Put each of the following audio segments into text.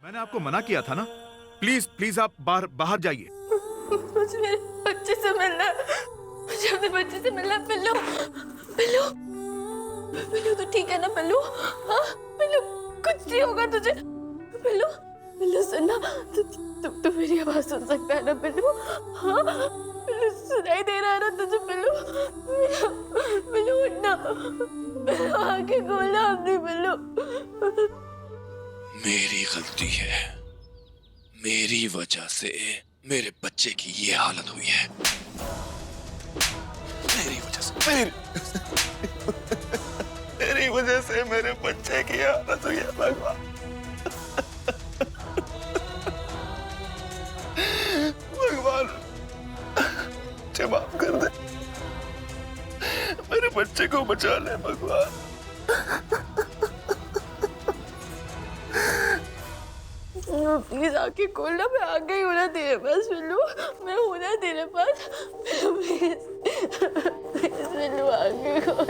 मैंने आपको मना किया था ना। प्लीज प्लीज आप बाहर बाहर जाइए। मुझे मेरे बच्चे से मिलना है। मुझे अपने बच्चे से मिलना है। पिल्लू, पिल्लू, पिल्लू तो ठीक है ना पिल्लू? हाँ पिल्लू, कुछ नहीं होगा तुझे। पिल्लू, पिल्लू सुनना, तू मेरी आवाज सुन सकता है ना पिल्लू? हाँ पिल्लू, सुनाई दे रहा है ना तुझे पिल्लू? पिल्लू, पिल्लू उठना, पिल्लू आंखें खोलना अपनी पिल्लू। मेरी गलती है, मेरी वजह से मेरे बच्चे की ये हालत हुई है। मेरी वजह से मेरी वजह से मेरे बच्चे की हालत हुई है। भगवान, भगवान मुझे माफ कर दे, मेरे बच्चे को बचा ले भगवान। प्लीज आके खोलना, मैं आ गई हूँ ना तेरे पास पिल्लू, मैं हूँ ना तेरे पास पिल्लू, प्लीज प्लीज पिल्लू आके खोल।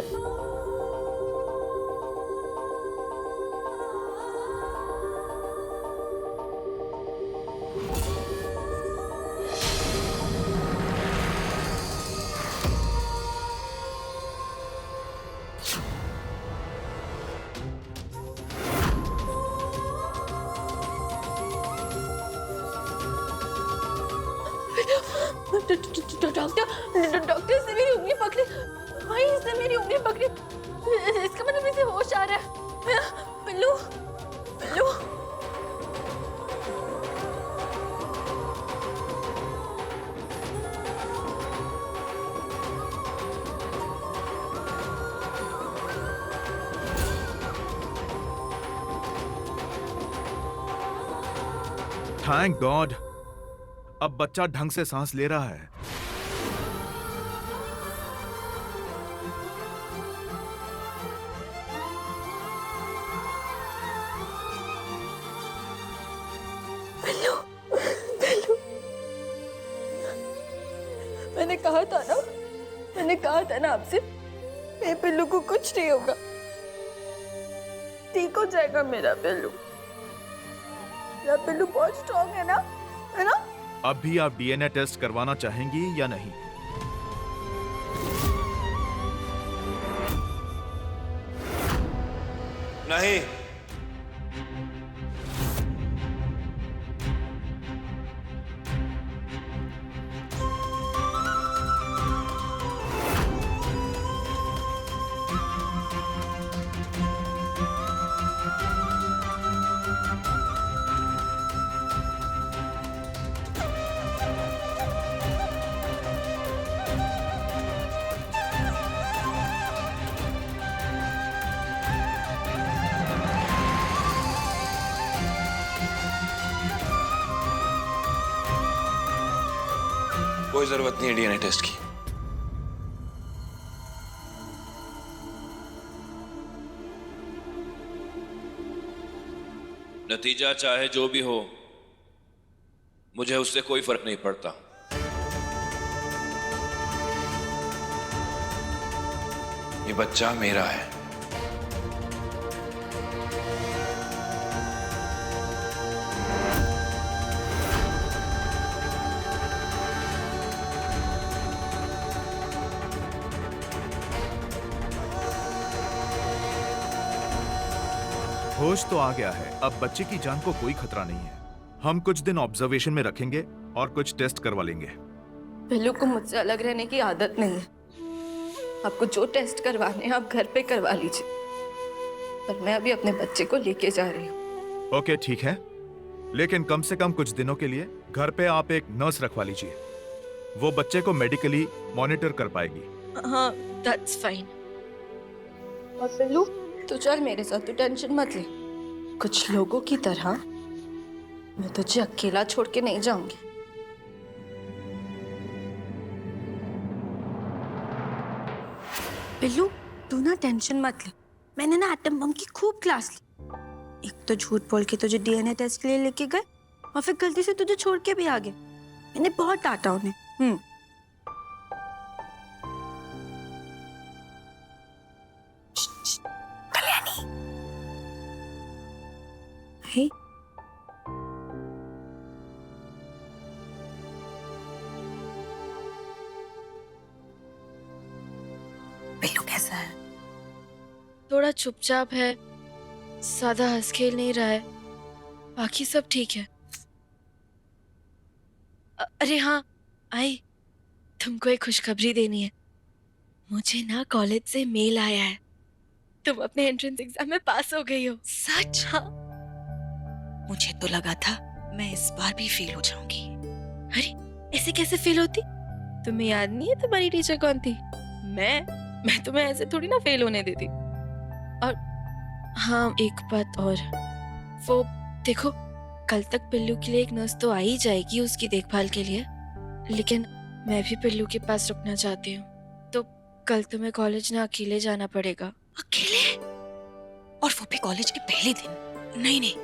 डॉक्टर इसने मेरी उंगली पकड़ी भाई, इसने मेरी उंगली पकड़ी। इसका मतलब इसे होश आ रहा है। पिल्लू, पिल्लू, थैंक गॉड, अब बच्चा ढंग से सांस ले रहा है। पिल्लू, पिल्लू, मैंने कहा था ना, मैंने कहा था ना आपसे, मेरे पिल्लू को कुछ नहीं होगा, ठीक हो जाएगा मेरा पिल्लू। मेरा पिल्लू बहुत स्ट्रांग है ना, है ना? अब भी आप डीएनए टेस्ट करवाना चाहेंगी या नहीं? नहीं, कोई जरूरत नहीं है डीएनए टेस्ट की। नतीजा चाहे जो भी हो, मुझे उससे कोई फर्क नहीं पड़ता। ये बच्चा मेरा है। होश तो आ गया है, अब बच्चे की जान को कोई खतरा नहीं है। हम कुछ दिन ऑब्जर्वेशन में रखेंगे और कुछ टेस्ट करवा लेंगे। पिल्लू को मुझसे अलग रहने की आदत नहीं है। आपको जो टेस्ट करवाने हैं आप घर पे करवा लीजिए, पर मैं अभी अपने बच्चे को लेके जा रही हूँ। ओके ठीक है, लेकिन कम से कम कुछ दिनों के लिए घर पे आप एक नर्स रखवा लीजिए। वो बच्चे को मेडिकली मॉनिटर कर पाएगी। हाँ दैट्स फाइन। और पिल्लू तू चल मेरे साथ, तू टेंशन मत ले। कुछ लोगों की तरह मैं तुझे अकेला छोड़ के नहीं जाऊंगी। पिल्लू तू ना टेंशन मत ले, मैंने ना एटम बम की खूब क्लास ली। एक तो झूठ बोल के तुझे डीएनए टेस्ट के लिए लेके गए और फिर गलती से तुझे छोड़ के भी आ गए। मैंने बहुत डांटा उन्हें। कल्याणी, थोड़ा चुपचाप है, ज्यादा हंस खेल नहीं रहा है, बाकी सब ठीक है। अरे हाँ आई, तुमको एक खुशखबरी देनी है। मुझे ना कॉलेज से मेल आया है, तुम अपने एंट्रेंस एग्जाम में पास हो गई हो। सच? हाँ। मुझे तो लगा था मैं इस बार भी फेल हो जाऊंगी। अरे ऐसे कैसे फेल होती? तुम्हें याद नहीं है तुम्हारी टीचर कौन थी? मैं तुम्हें ऐसे थोड़ी ना फेल होने देती। और हाँ एक बात और, वो देखो कल तक पिल्लू के लिए एक नर्स तो आ ही जाएगी उसकी देखभाल के लिए, लेकिन मैं भी पिल्लू के पास रुकना चाहती हूँ, तो कल तुम्हें कॉलेज ना अकेले जाना पड़ेगा। अकेले? और वो भी कॉलेज के पहले दिन? नहीं नहीं,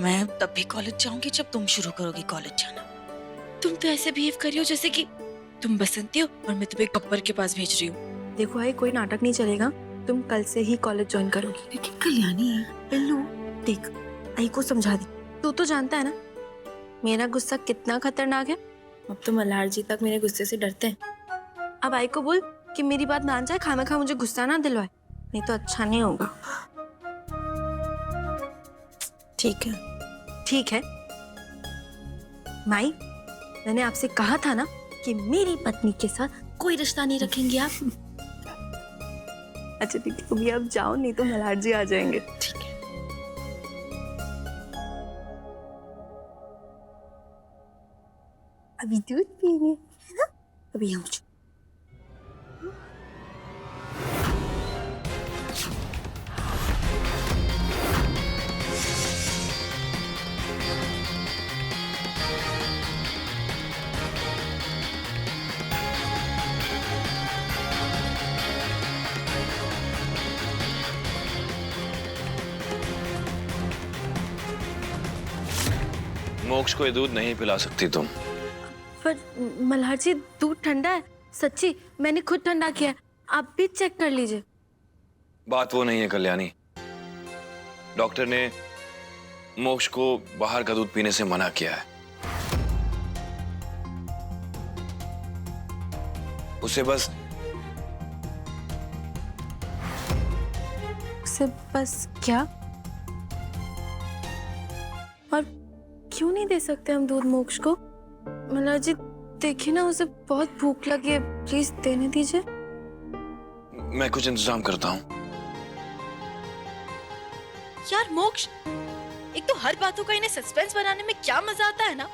मैं तब भी कॉलेज जाऊंगी जब तुम शुरू करोगी कॉलेज जाना। तुम तो ऐसे बिहेव कर रही हो जैसे कि तुम बसंती हो और मैं तुम्हें गब्बर के पास भेज रही हूँ। देखो आई, कोई नाटक नहीं चलेगा, तुम कल से ही कॉलेज ज्वाइन करोगी। लेकिन कल्याणी पिल्लू देख, आई को समझा दी, तू तो जानता है ना मेरा गुस्सा कितना खतरनाक है। अब तो मल्हार जी तक मेरे गुस्से से डरते हैं। अब आई को बोल कि मेरी बात मान जाए, खाना मुझे गुस्सा ना दिलवाए, नहीं तो अच्छा नहीं होगा। ठीक है ठीक है माई, मैंने आपसे कहा था ना कि मेरी पत्नी के साथ कोई रिश्ता नहीं रखेंगे आप। अच्छा ठीक है, अभी आप जाओ, नहीं तो मल्हार जी आ जाएंगे। ठीक है। अभी दूध पिएंगे है ना? अभी हम मोक्ष को ये दूध नहीं पिला सकती तुम। पर मल्हार जी दूध ठंडा है, सच्ची मैंने खुद ठंडा किया है, आप भी चेक कर लीजिए। बात वो नहीं है कल्याणी, डॉक्टर ने मोक्ष को बाहर का दूध पीने से मना किया है। उसे बस क्या? और क्यों नहीं दे सकते हम दूध मोक्ष को? मल्हार जी देखिए ना, उसे बहुत भूख लगी है, प्लीज देने दीजिए। मैं कुछ इंतजाम करता हूँ। यार मोक्ष, एक तो हर बातों का इन्हें सस्पेंस बनाने में क्या मजा आता है ना,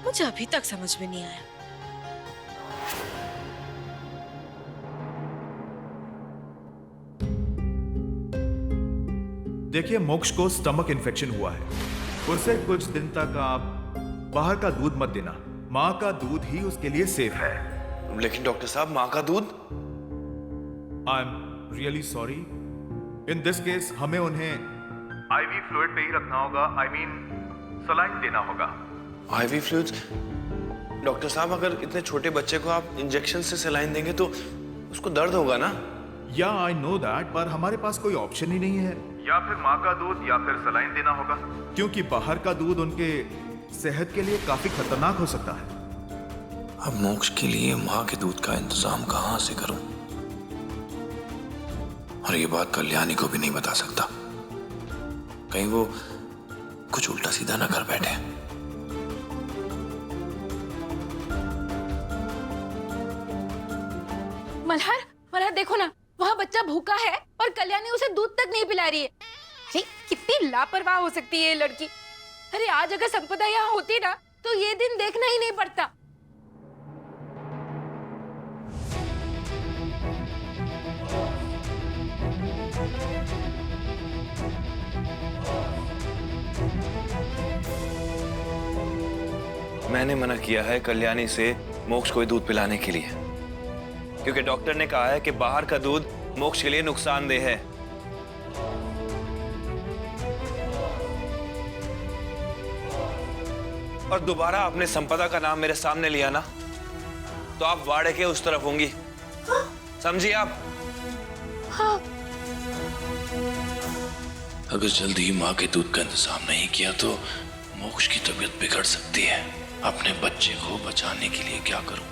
मुझे अभी तक समझ में नहीं आया। देखिए मोक्ष को स्टमक इन्फेक्शन हुआ है, उसे कुछ दिन तक आप बाहर का दूध मत देना, माँ का दूध ही उसके लिए सेफ है। लेकिन डॉक्टर साहब, माँ का दूध? I am really sorry, in this case हमें उन्हें आईवी फ्लूइड पे ही रखना होगा, आई मीन सलाइन देना होगा। Ivy fluids? डॉक्टर साहब, अगर इतने छोटे बच्चे को आप इंजेक्शन से सलाइन देंगे तो उसको दर्द होगा ना? या आई नो दैट, पर हमारे पास कोई ऑप्शन ही नहीं है, या फिर माँ का दूध या फिर सलाइन देना होगा, क्योंकि बाहर का दूध उनके सेहत के लिए काफी खतरनाक हो सकता है। अब मोक्ष के लिए माँ के दूध का इंतजाम कहाँ से करूं? और ये बात कल्याणी को भी नहीं बता सकता, कहीं वो कुछ उल्टा सीधा ना कर बैठे। मल्हार देखो ना, वहाँ बच्चा भूखा है और कल्याणी उसे दूध तक नहीं पिला रही है। अरे कितनी लापरवाह हो सकती है ये लड़की। अरे आज अगर संपदा यहाँ होती ना तो ये दिन देखना ही नहीं पड़ता। मैंने मना किया है कल्याणी से मोक्ष को दूध पिलाने के लिए, क्योंकि डॉक्टर ने कहा है कि बाहर का दूध मोक्ष के लिए नुकसानदेह है। और दोबारा आपने संपदा का नाम मेरे सामने लिया ना, तो आप वाड़े के उस तरफ होंगी, समझिए आप? हाँ। अगर जल्दी ही माँ के दूध का इंतजाम नहीं किया तो मोक्ष की तबीयत बिगड़ सकती है। अपने बच्चे को बचाने के लिए क्या करूं?